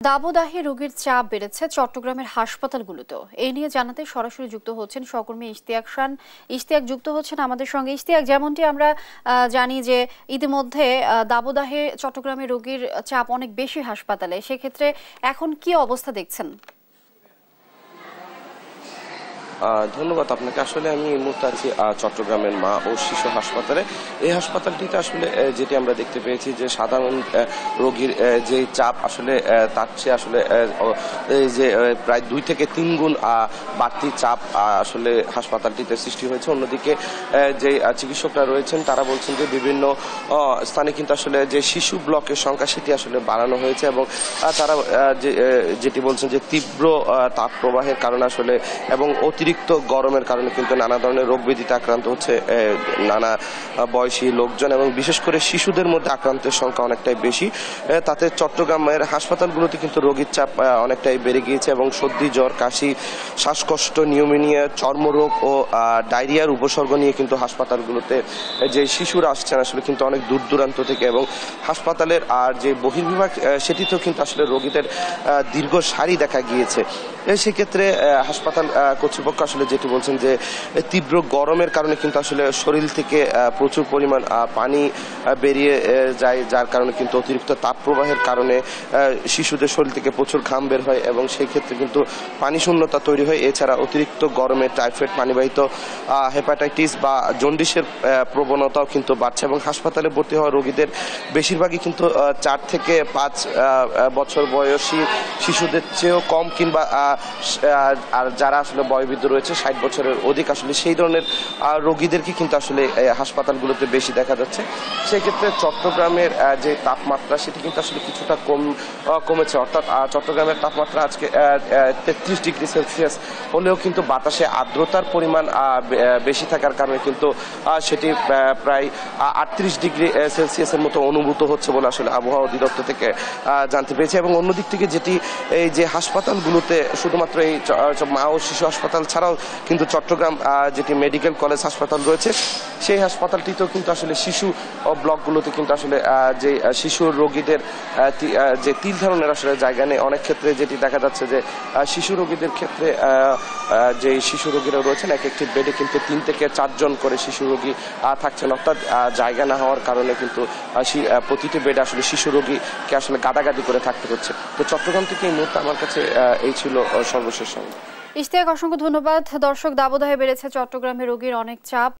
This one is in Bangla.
দাবদাহে রোগীর চাপ বেড়েছে চট্টগ্রামের হাসপাতালগুলোতেও। এই নিয়ে জানাতে সরাসরি যুক্ত হচ্ছেন সহকর্মী ইশতিয়াক খান। ইশতিয়াক যুক্ত হচ্ছেন আমাদের সঙ্গে। ইশতিয়াক, যেমনটি আমরা জানি যে ইতিমধ্যে দাবদাহে চট্টগ্রামের রোগীর চাপ অনেক বেশি হাসপাতালে, সেক্ষেত্রে এখন কি অবস্থা দেখছেন? ধন্যবাদ আপনাকে। আসলে আমি এই মুহূর্তে আছি চট্টগ্রামের মা ও শিশু হাসপাতালে। এই হাসপাতালটিতে আসলে যেটি আমরা দেখতে পেয়েছি যে সাধারণ রোগীর যে চাপ আসলে তার চেয়ে আসলে এই যে প্রায় 2 থেকে 3 গুণ বাড়তি চাপ আসলে হাসপাতালটিতে সৃষ্টি হয়েছে। অন্যদিকে যে চিকিৎসকরা রয়েছেন তারা বলছেন যে বিভিন্ন স্থানে কিন্তু আসলে যে শিশু ব্লকের সংখ্যা সেটি আসলে বাড়ানো হয়েছে এবং তারা যেটি বলছেন যে তীব্র তাপ প্রবাহের কারণে আসলে এবং অতিরিক্ত গরমের কারণে কিন্তু নানা ধরনের রোগ ব্যাধিতে আক্রান্ত হচ্ছে নানা বয়সী লোকজন এবং বিশেষ করে শিশুদের মধ্যে আক্রান্তের সংখ্যা অনেকটাই বেশি। তাতে চট্টগ্রামের হাসপাতালগুলোতে কিন্তু রোগীর চাপ অনেকটাই বেড়ে গিয়েছে এবং সর্দি, জ্বর, কাশি, শ্বাসকষ্ট, নিউমোনিয়া, চর্মরোগ ও ডায়রিয়ার উপসর্গ নিয়ে কিন্তু হাসপাতালগুলোতে যে শিশুরা আসছেন আসলে কিন্তু অনেক দূর দূরান্ত থেকে এবং হাসপাতালের আর যে বহির্বিভাগ সেটিতেও কিন্তু আসলে রোগীদের দীর্ঘ সারি দেখা গিয়েছে। সেক্ষেত্রে হাসপাতাল কর্তৃপক্ষ আসলে যেটি বলছেন যে তীব্র গরমের কারণে কিন্তু আসলে শরীর থেকে প্রচুর পরিমাণ পানি বেরিয়ে যায়, যার কারণে কিন্তু অতিরিক্ত তাপ প্রবাহের কারণে শিশুদের শরীর থেকে প্রচুর ঘাম বের হয় এবং সেই ক্ষেত্রে কিন্তু পানি শূন্যতা তৈরি হয়। এছাড়া অতিরিক্ত গরমে টাইফয়েড, পানিবাহিত হেপাটাইটিস বা জন্ডিসের প্রবণতাও কিন্তু বাড়ছে এবং হাসপাতালে ভর্তি হওয়া রোগীদের বেশিরভাগই কিন্তু 4 থেকে 5 বছর বয়সী শিশুদের চেয়েও কম কিংবা আর যারা আসলে বয়োবৃদ্ধ রয়েছে 60 বছরের অধিক আসলে সেই ধরনের রোগীদেরকে কিন্তু আসলে হাসপাতালগুলোতে বেশি দেখা যাচ্ছে। সেক্ষেত্রে চট্টগ্রামের যে তাপমাত্রা সেটি কিন্তু আসলে কিছুটা কমেছে, অর্থাৎ চট্টগ্রামের তাপমাত্রা আজকে 33 ডিগ্রি সেলসিয়াস হলেও কিন্তু বাতাসে আর্দ্রতার পরিমাণ বেশি থাকার কারণে কিন্তু সেটি প্রায় 38 ডিগ্রি সেলসিয়াসের মতো অনুভূত হচ্ছে বলে আসলে আবহাওয়া অধিদপ্তর থেকে জানতে পেরেছি। এবং অন্যদিক থেকে যেটি এই যে হাসপাতালগুলোতে শুধুমাত্র এই মা ও শিশু হাসপাতাল ছাড়াও কিন্তু চট্টগ্রাম যেটি মেডিকেল কলেজ হাসপাতাল রয়েছে সেই হাসপাতালটিতেও কিন্তু আসলে শিশু ব্লকগুলোতে কিন্তু আসলে যে শিশু রোগীদের যে 3 ধরনের আসলে জায়গা নেই। অনেক ক্ষেত্রে যেটি দেখা যাচ্ছে যে শিশু রোগীদের ক্ষেত্রে যে শিশু রোগীরা রয়েছেন এক একটি বেডে কিন্তু 3 থেকে 4 জন করে শিশু রোগী থাকছেন, অর্থাৎ জায়গা না হওয়ার কারণে কিন্তু প্রতিটি বেডে আসলে শিশু রোগীকে আসলে গাদাগাদি করে থাকতে হচ্ছে। তো চট্টগ্রাম থেকে এই মুহূর্তে আমার কাছে এই ছিল সর্বশেষ সংবাদ। ইশতিয়াক, অসংখ্য ধন্যবাদ। দর্শক, দাবদাহে বেড়েছে চট্টগ্রামে রোগীর অনেক চাপ।